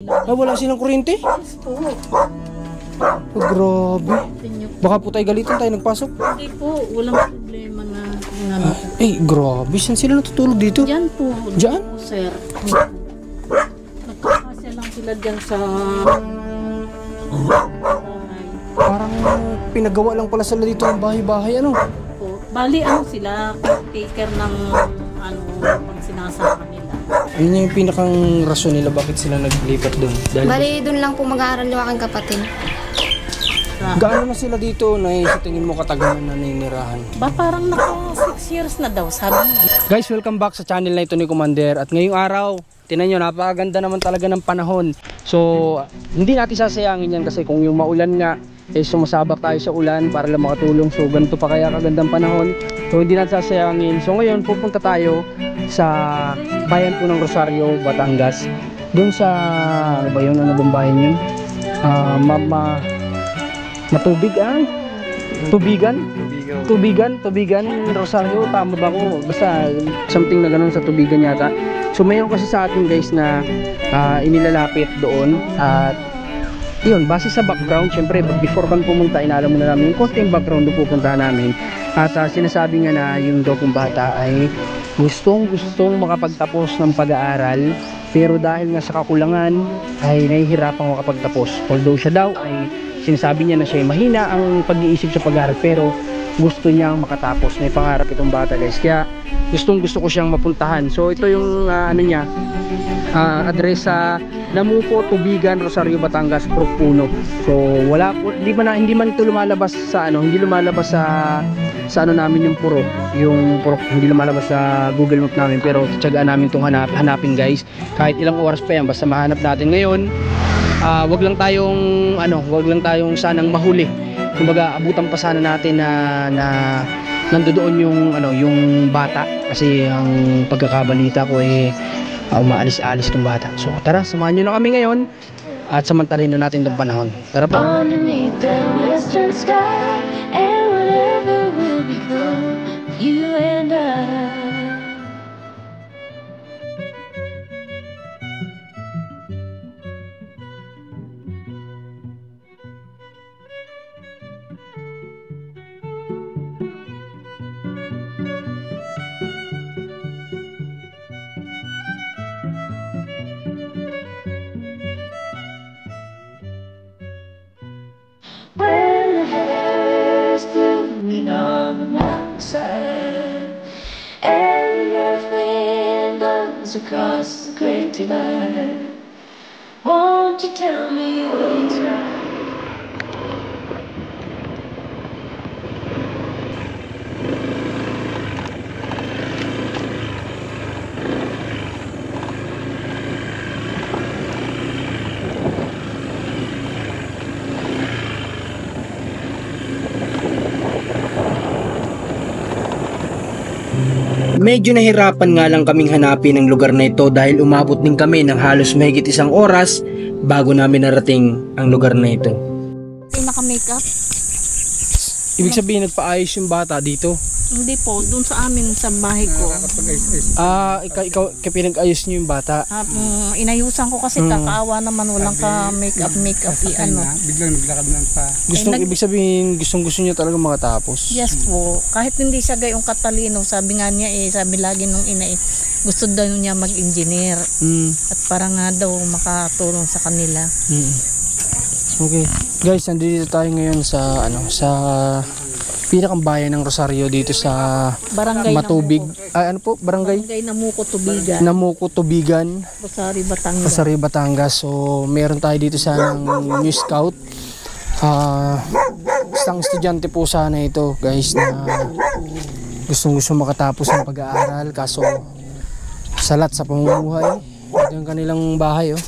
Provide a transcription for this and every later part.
Ay, wala silang kuryente? Yes po. Oh, grabe. Baka po tayo galitan tayo nagpasok. Hindi po, walang problema na ano. Eh, grabe. Saan sila natutulog dito? Diyan po. Diyan? Po, sir. Nagkakasya lang sila dyan sa bahay. Parang pinagawa lang pala sila dito ng bahay-bahay, ano? Po. Bali, ano sila, caretaker ng ano, pag sinasama nila. Yun yung pinakang rason nila bakit sila naglipat doon. Bali, doon lang po mag-aaral yung aking kapatid. Gaano na sila dito na sa tingin mo katagal na naninirahan? Ba, parang naka 6 years na daw, sabi niya. Guys, welcome back sa channel na ito ni Commander. At ngayong araw, tinan nyo, napakaganda naman talaga ng panahon. So, hindi natin sasayangin yan kasi kung yung maulan nga, eh sumasabak tayo sa ulan para lang makatulong. So, ganito pa kaya kagandang panahon. So, hindi natin sasayangin. So, ngayon, pupunta tayo sa bayan po ng Rosario, Batangas. Doon sa, ano ba yun? Ano bang bayan yun? Tubigan, Rosario, tama ba ko? Basta something na ganun sa Tubigan yata. So mayroon kasi sa atin guys na inilalapit doon at yun, base sa background, syempre before kami pumunta, inalam mo na namin yung konting background na pupuntahan namin. At sinasabi nga na yung daw kong bata ay gustong makapagtapos ng pag-aaral, pero dahil nga sa kakulangan ay nahihirapang makapagtapos. Although siya daw ay sinasabi niya na siya ay mahina ang pag-iisip sa pag-aaral, pero gusto niyang makatapos. May pangarap itong bata guys, kaya gusto ko siyang mapuntahan. So ito yung ano niya, address sa Namuco, Tubigan, Rosario, Batangas, Purok Puno. So wala po, hindi man ito lumalabas sa ano, hindi lumalabas sa ano namin yung Purok, hindi lumalabas sa Google Map namin, pero tiyagaan namin itong hanapin guys. Kahit ilang oras pa yan, basta mahanap natin ngayon. Wag lang tayong sanang mahuli. Kumbaga abutan pa sana natin na nandoon yung bata, kasi ang pagkakabalita ko umaalis-alis tong bata. So tara, samahan niyo na kami ngayon at samantalin na natin tong panahon. Tara pa. Underneath the western sky, and whatever will become you and I. When the hair's blooming on the mountainside, and the earth wind blows across the great divide, won't you tell me what's right? Medyo nahirapan nga lang kaming hanapin ang lugar na ito dahil umabot din kami ng halos mahigit 1 oras bago namin narating ang lugar na ito. Pinaka-makeup? Ibig sabihin nagpaayos yung bata dito? Hindi po, dun sa amin sa bahay ko. Ikaw pinag-ayos niyo yung bata? Inayusan ko kasi kakaawa naman, walang ka-makeup ano. Biglang naglakad ng pa. Ibig sabihin gusto niya talaga makatapos? Yes po, kahit hindi siya gayong katalino, sabi nga niya sabi lagi nung ina gusto daw niya mag-engineer. At para nga daw makatulong sa kanila. Okay. Guys, nandito tayo ngayon sa pinakang bayan ng Rosario dito sa Barangay Matubig. Barangay Namuco, Tubigan. Namuco, Tubigan, Rosario, Batangas. So, meron tayo dito sa New Scout. Isang estudyante po sana ito, guys, na gusto makatapos ng pag-aaral, kaso salat sa pamumuhay. Ito yung kanilang bahay, oh.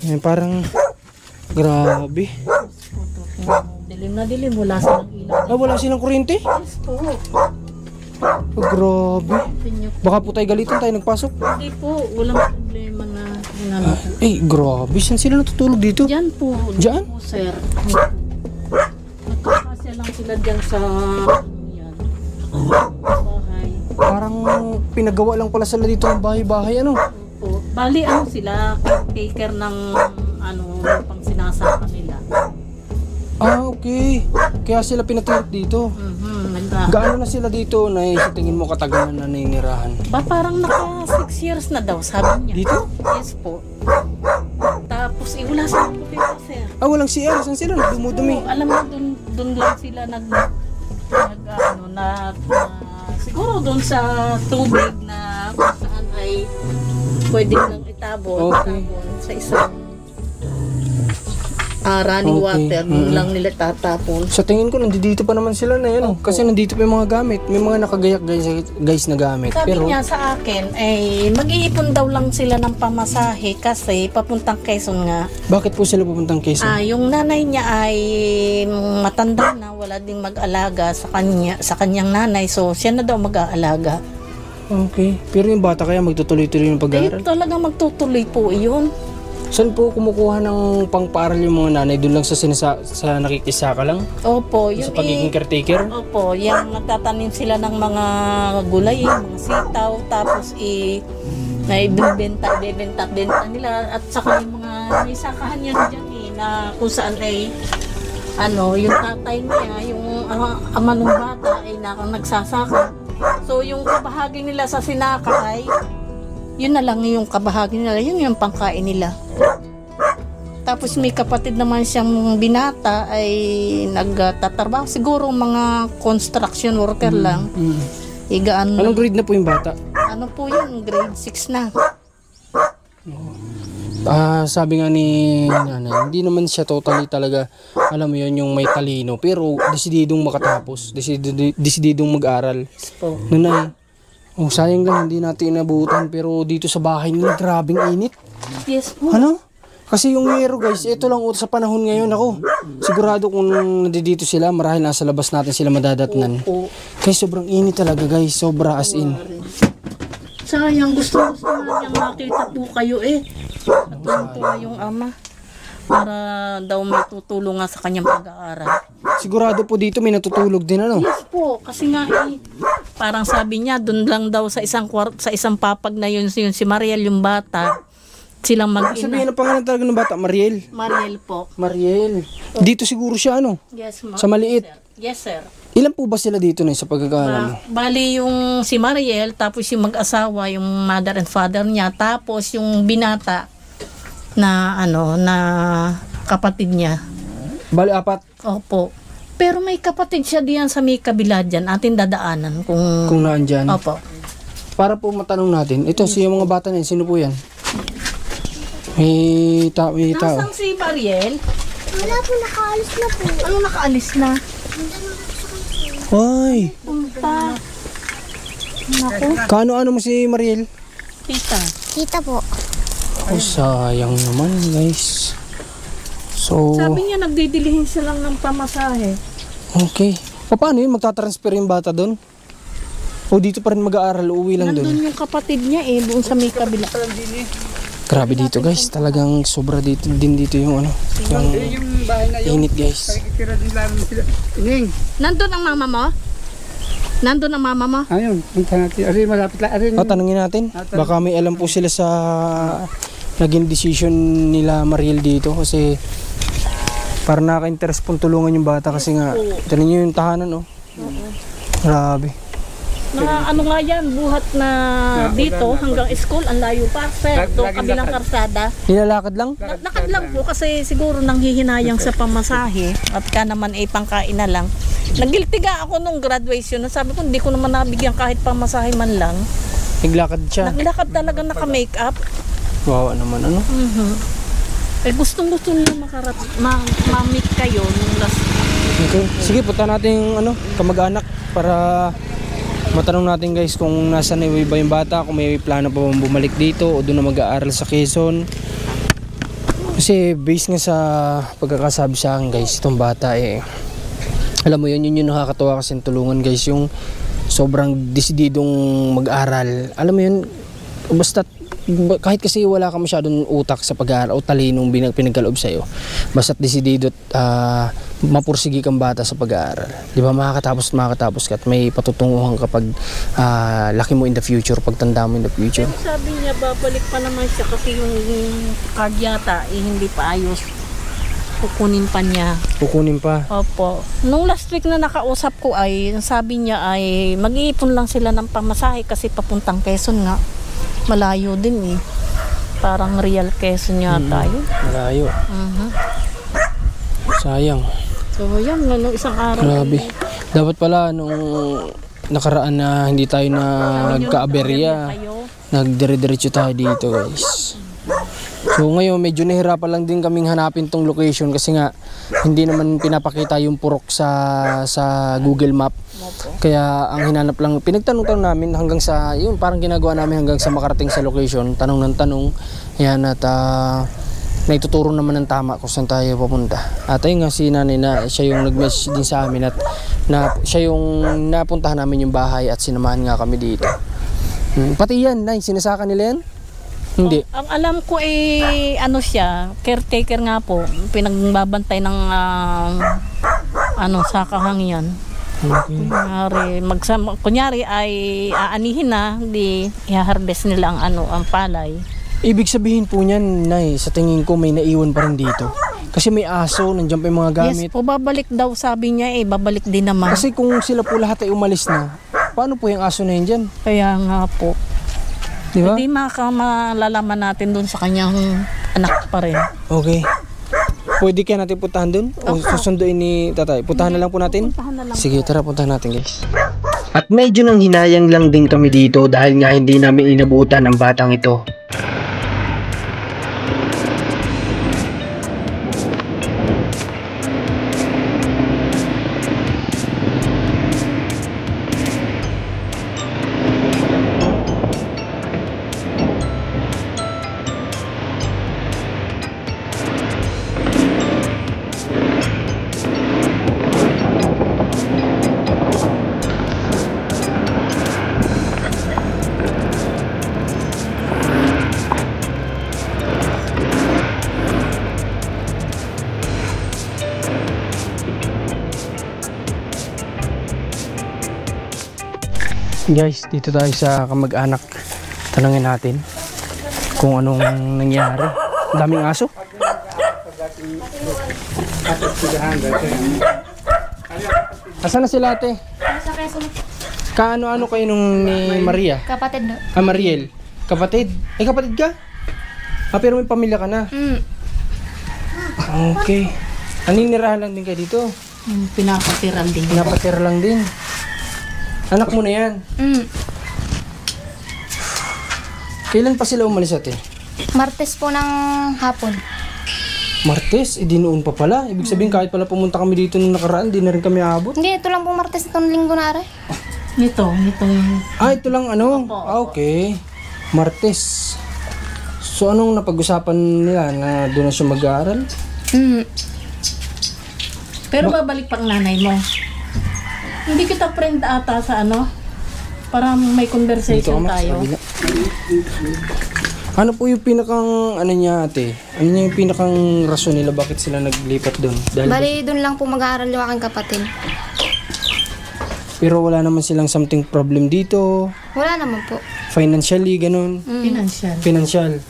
Yan, parang grabe. Dilim na dilim, wala silang ilaw. Wala silang kuryente? Yes po. Oh, grabe. Baka po tayo galitan tayo nagpasok. Hindi po, walang problema na ano. Eh, grabe. Saan sila natutulog dito? Diyan po. Diyan? Po, sir. Nagkakasya lang sila dyan sa bahay. Parang pinagawa lang pala sila dito ng bahay-bahay, ano? Po. Bali, ano sila, caretaker ng ano, pang sinasaka nila. Ah, okay. Kaya sila pinatulog dito. Gaano na sila dito na sa tingin mo katagal na naninirahan? Parang naka 6 years na daw, sabi niya. Dito? Yes po. Tapos, wala sa kupita, sir. Ah, walang CR. Saan sila? Dumudumi. Alam mo, dun lang sila siguro dun sa tubig na kung saan ay pwede lang itabon, Okay. itabon sa isang running Okay. water, dun lang nila tatapon. Sa tingin ko, nandito pa naman sila na yan. Kasi nandito pa yung mga gamit. May mga nakagayak guys na gamit. Sabi Pero, niya sa akin, ay mag-iipon daw lang sila ng pamasahe kasi papuntang Quezon nga. bakit po sila pupuntang Quezon? Yung nanay niya ay matanda na, wala ding mag-alaga sa kanyang nanay, so siya na daw mag-aalaga. Okay. Pero yung bata kaya magtutuloy-tuloy ng pag-aaral? Talagang magtutuloy po iyon. Saan po kumukuha ng pangparal yung mga nanay? Doon lang sa nakikisaka lang? Opo, yun Sa pagiging caretaker? Opo, yung nagtatanim sila ng mga gulay, mga sitaw, tapos naibibenta nila, at saka yung mga may sakahan yan dyan na kung saan ay yung tatay niya, yung ama ng bata ay nagsasaka. So yung kabahagi nila sa sinaka ay yun na lang yung kabahagi nila, yun yung pangkain nila. Tapos may kapatid naman siyang binata ay nagtatrabaho, siguro mga construction worker lang. Anong grade na po yung bata? Ano po yun, grade 6 na. Sabi nga ni nanay, hindi naman siya totally talaga, alam mo yun, yung may talino. Pero desididong makatapos, desididong mag-aral. Po. Nanay, sayang lang hindi natin inabutan. Pero dito sa bahay nila, grabing init. Yes po. Ano? Kasi yung yero guys, ito lang sa panahon ngayon ako. Sigurado kung nandito sila, marahil nasa labas natin sila madadatnan. Po. Kaya sobrang init talaga guys, sobra as in. Sayang, gusto nga niyang makita po kayo Natutuwa yung ama. Para daw may tutulong nga sa kanyang pag-aaral. Sigurado po dito may natutulog din ano? Yes po, kasi nga parang sabi niya, doon lang daw sa isang papag na yun si Mariel yung bata. Silang mag-ina. Sabihin ang pangalan talaga ng bata, Mariel. Mariel po. Mariel. Dito siguro siya ano? Yes, Sa maliit. Yes, sir. Ilan po ba sila dito na sa pagkakaalam mo? Bali yung si Mariel, tapos yung mag-asawa, yung mother and father niya, tapos yung binata na na kapatid niya. Bali, 4. Opo. Pero may kapatid siya diyan sa may kabila dyan, atin dadaanan Kung naandyan. Opo. Para po matanong natin, ito siya mga bata na yun, sino po yan? May tao. Nasaan si Mariel? Wala po, nakaalis na po. Ano nakaalis na? Ay, Punta. Naku, kaano-ano mo si Mariel? tita. Kita po. Oh, sayang naman guys. So, Sabi niya nagdidilihin siya lang ng pamasahe. okay. Paano yun? Magtatransfer yung bata doon? O dito pa rin mag-aaral, uuwi lang doon? Nandun yung kapatid niya doon sa may kabila. Grabe dito guys, talagang sobra dito yung yung init guys. Nandun ang mama mo? Nandun ang mama mo? Ayun, punta natin. Arin, malapit lang. Arin. Tanungin natin, baka may alam po sila sa naging decision nila Mariel dito kasi para nakaka-interest pong tulungan yung bata kasi nga, tanin nyo yung tahanan Grabe. Na ano nga yan, buhat na dito hanggang school, ang layo pa. Sir, doon kabilang karsada. Nilalakad lang? Lakad lang po kasi siguro nanghihinayang sa pamasahe at ka naman pangkain na lang. Nagiltiga ako nung graduation na sabi ko hindi ko naman nabigyan kahit pamasahe man lang. Naglakad siya. Naglakad talaga naka-makeup. Wawa naman ano. Gustong-gusto nila ma-meet kayo nung last. Okay. Sige, punta natin yung kamag-anak para matanong natin guys kung nasa na ba yung bata, kung may plano pa bang bumalik dito o doon na mag-aaral sa Quezon. Kasi based nga sa pagkakasabi sa akin guys, itong bata alam mo yun yung nakakatuwa kasi tulungan guys, yung sobrang desididong mag-aral. Alam mo yun, basta kahit kasi wala ka masyadong utak sa pag-aaral o talinong pinagkaloob sa'yo, basta't desidido mapursigi kang bata sa pag-aaral. Di ba, makakatapos ka at may patutunguhan kapag laki mo in the future, pagtanda mo in the future. Pero sabi niya, babalik pa naman siya kasi yung card yata, hindi pa ayos. Kukunin pa niya. Kukunin pa. Opo. Nung last week na nakausap ko ay, sabi niya ay mag-iipon lang sila ng pamasahe kasi papuntang Quezon nga. Malayo din eh. Parang Real Quezon yata yun. Malayo. Sayang. So yan, nung isang araw. Grabe. Dapat pala nung nakaraan na hindi tayo nagka-aberya, nagdire-diretso tayo dito, guys. So ngayon medyo nahirapan lang din kaming hanapin tong location kasi nga hindi naman pinapakita yung purok sa Google Map. Kaya ang hinanap lang, pinagtanong-tanong namin hanggang sa, yun parang ginagawa namin hanggang sa makarating sa location, tanong ng tanong. Ayan, at naituturo naman ng tama kung saan tayo papunta. At ayun nga si nanay na siya yung nag-message din sa amin at siya yung napuntahan namin yung bahay at sinamahan nga kami dito. Pati yan, nay, sinasaka nila yan? Hindi. Ang alam ko ano siya, caretaker nga po, pinagbabantay ng sakahang yan. Kunyari ay aanihin na, di i-harvest nila ang palay. Ibig sabihin po niyan, nay, sa tingin ko may naiwan pa rin dito. Kasi may aso, nandiyan pa yung mga gamit. Yes po, babalik daw sabi niya babalik din naman. Kasi kung sila po lahat ay umalis na, paano po yung aso na yun dyan? Kaya nga po. Di ba? Hindi malalaman natin dun sa kanyang anak pa rin. Okay. Pwede kaya natin puntahan dun? O susunduin ni tatay? Puntahan na lang po natin? Puntahan na lang. Sige, tara puntahan natin, guys. At medyo nang hinayang lang din kami dito dahil nga hindi namin inabutan ang batang ito. Guys, dito tayo sa kamag-anak. Tanungin natin kung anong nangyari. Ang daming aso. Asan na sila, ate? Sa Quezon. Kaano-ano kayo nung ni Maria? Kapatid no? Mariel. Kapatid? Kapatid ka? Pero may pamilya ka na. Okay. Aninirahan lang din kayo dito? Pinapatiran din. Pinapatira lang din. Anak mo na yan. Kailan pa sila umalis, ate? Martes po ng hapon. Martes? Di noon pa pala. Ibig sabihin kahit pala pumunta kami dito nung nakaraan, di na rin kami aabot. Hindi, ito lang po Martes itong linggo na aray. Ito. Ito lang ano? Okay. Martes. So anong napag-usapan nila na doon na siya mag-aaral? Pero babalik pang nanay mo. Hindi kita friend ata sa para may conversation tayo. Ano po yung pinakang niya, ate? Ano yung pinakang rason nila bakit sila naglipat doon? Bali, doon lang po mag-aaral yung aking kapatid. Pero wala naman silang something problem dito. Wala naman po. Financially, ganun. Financial.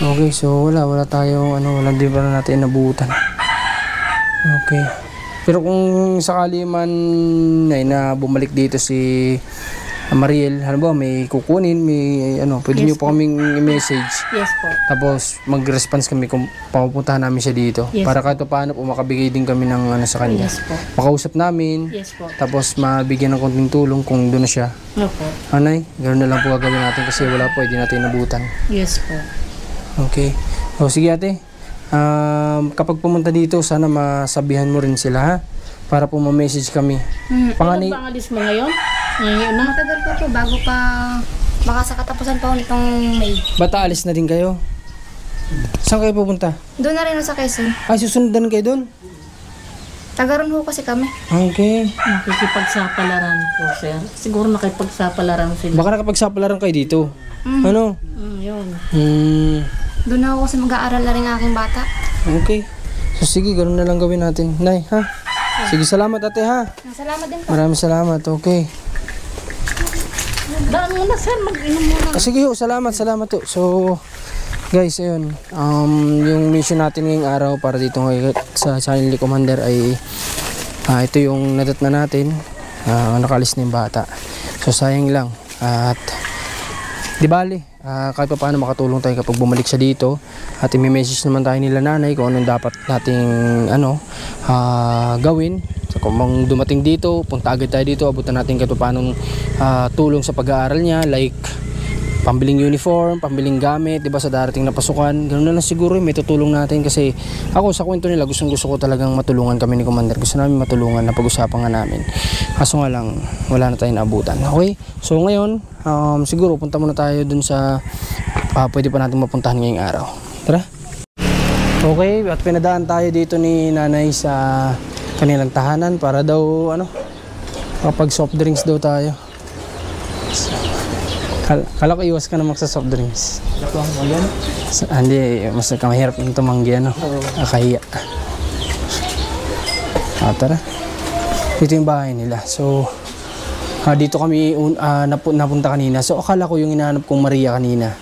Okay, so wala tayong wala din pa natin nabutan. Okay. Pero kung sakali man na bumalik dito si Mariel, halimbawa may kukunin, may pwede niyo po kaming i-message. Yes po. Tapos mag-response kami kung papupuntahan namin siya dito. Yes, para kahit paano po makabigay din kami ng sa kanya. Yes po. Makausap namin. Yes po. Tapos mabigyan ng konting tulong kung doon na siya. Opo. Anay, ganoon na lang po gagawin natin kasi wala po, hindi natin nabutan. Yes po. Okay. So sige, ate. Kapag pumunta dito, sana masabihan mo rin sila, ha? Para po ma-message kami. Panganay. Ano pangalis mo ngayon? Ngayon na? Matagal po po bago pa baka sa katapusan pa nitong May. Bata, alis na din kayo? Saan kayo pupunta? Doon na rin sa Quezon. Ay, susundan kayo doon? Taga-ron ho kasi kami. Okay. Nakikipagsapalaran po, sir. Siguro nakipagsapalaran sila. Baka nakapagsapalaran kayo dito. Ano? Yun. Doon na ako kasi mag-aaral na rin ang aking bata. Okay. So sige, ganun na lang gawin natin. Nay, ha? Sige, salamat ate ha. Salamat din po. Maraming salamat, okay. Daan mo na sir, mag-inom muna. Sige ho, salamat ho. So, guys, ayun. Yung mission natin ngayong araw para dito sa Silently Commander ay ito yung nadat na natin. Nakalis na yung bata. So, sayang lang. At di bali, kahit pa paano makatulong tayo kapag bumalik siya dito. At i-message naman tayo nila nanay kung anong dapat nating gawin. So, kung dumating dito, punta agad tayo dito, abutan natin kahit pa paano tulong sa pag-aaral niya, like pambiling uniform, pambiling gamit, diba, sa darating na pasukan. Ganun na lang siguro, may tutulong natin kasi ako sa kwento nila, gusto ko talagang matulungan kami ni Commander. Gusto namin matulungan, na pag-usapan nga namin. Kaso nga lang, wala na tayong naabutan. Okay? So ngayon, siguro punta muna tayo dun sa pwede pa natin mapuntahan ngayong araw. Tara! Okay, at pinadaan tayo dito ni nanay sa kanilang tahanan para daw, kapag soft drinks daw tayo. Kala ko iwas ka na magsa soft drinks. Hindi, mas mahirap yung tumanggi, akahiya. Tara. Dito yung bahay nila. So, dito kami napunta kanina. So, akala ko yung hinahanap kong Maria kanina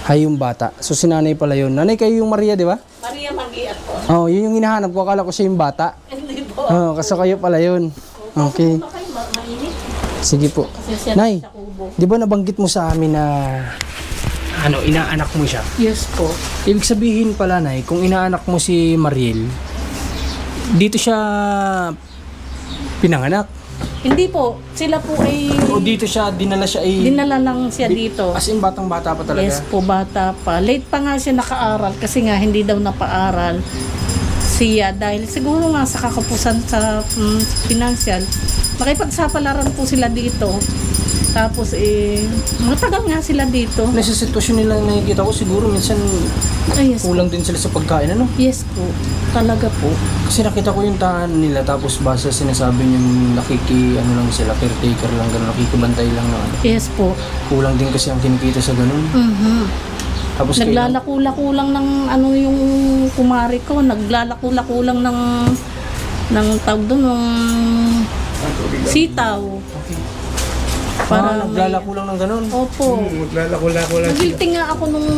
ay yung bata. So, si nanay pala yun. Nanay, kayo yung Maria, di ba? Maria Magiat po. Oh, yun yung hinahanap ko. Akala ko siya yung bata. Hindi po. Kasi kayo pala yun. Okay. Mainit. Sige po. Kasi siya Nay, sa kubo. di ba nabanggit mo sa amin na inaanak mo siya? Yes po. Ibig sabihin pala, Nay, kung inaanak mo si Mariel, dito siya pinanganak? Hindi po. Sila po ay O dito siya, dinala lang siya dito. as in batang bata pa talaga? Yes po, bata pa. Late pa nga siya nakaaral kasi nga hindi daw napaaral siya dahil siguro nga sa kakapusan sa financial. Makipagsapalaran po sila dito. Tapos matagal nga sila dito. Nasa sitwasyon nila nakikita ko, siguro minsan Yes po. kulang din sila sa pagkain, Yes po. Talaga po. Kasi nakita ko yung tahanan nila, tapos basta sinasabi niyo lang sila, caretaker lang, gano'n, nakikibantay lang na Yes po. Kulang din kasi ang kinikita sa gano'n. Tapos Naglalako-lako lang ng yung kumari ko. Naglalako-lako lang ng tawag doon, ng sitaw. naglalako lang ng gano'n. Opo. Maglalako-lako lang. Nagilty nga ako nung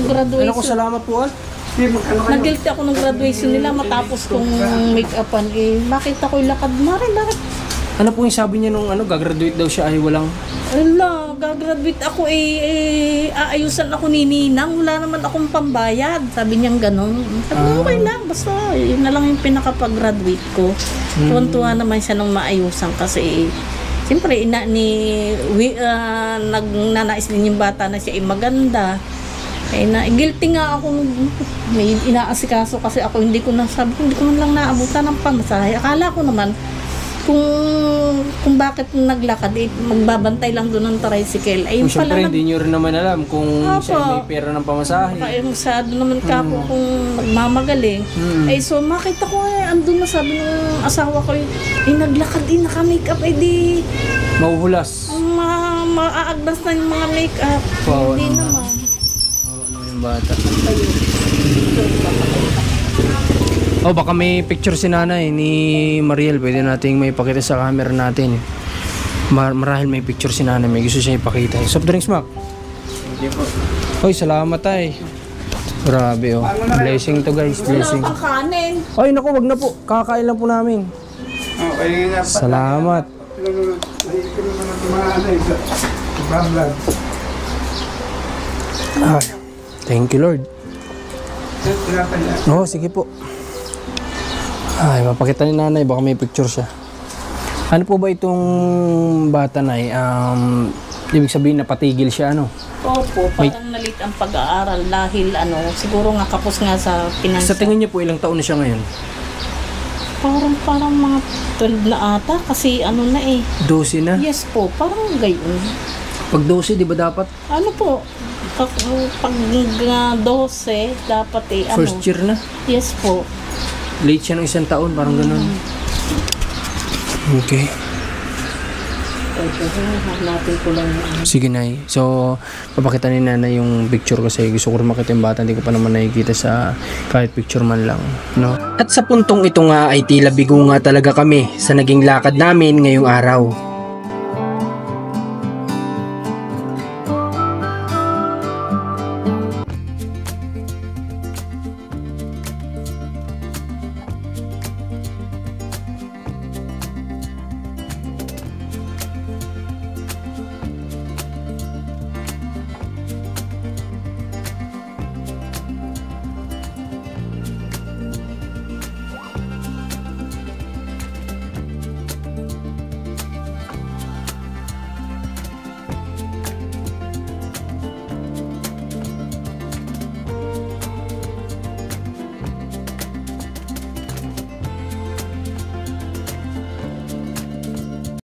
graduation. Ano ko, salamat po, Nagilty ako nung graduation nila matapos kong make-upan. Bakit ako'y lakad? Bakit? Ano po yung sabi niya nung gagraduate daw siya ay walang... Ala, gagraduate ako aayusan ako ni Ninang. Wala naman akong pambayad. Sabi niyang gano'n. Sabi ko, okay lang. Basta yun na lang yung pinakapag-graduate ko. Tuwan-tuwa naman siya nung maayusan kasi siyempre, nagnanais din yung bata na siya ay maganda. Guilty nga ako, may inaasikaso kasi ako, hindi ko man lang naabutan ng pamasahe. Akala ko naman, kung bakit naglakad, magbabantay lang doon ng tricycle. Ayun pala, Siyempre, hindi nyo rin naman alam kung siya may pera ng pamasahe. kaya masyado naman kako kung nagmamagaling. So makita ko andun na, sabi ng asawa ko, naglakad, naka-makeup, di Mauhulas. maaagdas na yung mga makeup. Wow, Hindi naman. Yung bata. Baka may picture si nanay ni Mariel. Pwede nating may ipakita sa camera natin. Marahil may picture si nanay. May gusto siya ipakita. Soft drinks, Mac? Hindi po. Hoy, salamat ay. Grabe Blessing to, guys. Blessing. Wala pang kanin. Ay, naku, wag na po. Kakain lang po namin. Okay nga. Salamat. Ay, thank you, Lord. Sige po. Ay, mapakita ni nanay, baka may picture siya. Ano po ba itong bata na ibig sabihin napatigil siya, Opo, parang nalit ang pag-aaral dahil siguro nga kapos nga sa Sa financial. tingin niyo po, ilang taon na siya ngayon? Parang mga 12 na ata kasi 12 na? Yes po, parang gayon. Pag 12, di ba dapat? Pag 12, dapat First year na? Yes po. Late siya ng isang taon, parang ganun. Okay. Hanapin ko lang yung Sige, Nay. So, papakita ni Nanay yung picture kasi gusto ko rin makita yung bata. Hindi ko pa naman nakikita sa kahit picture man lang. No? At sa puntong ito nga ay tila bigo nga talaga kami sa naging lakad namin ngayong araw.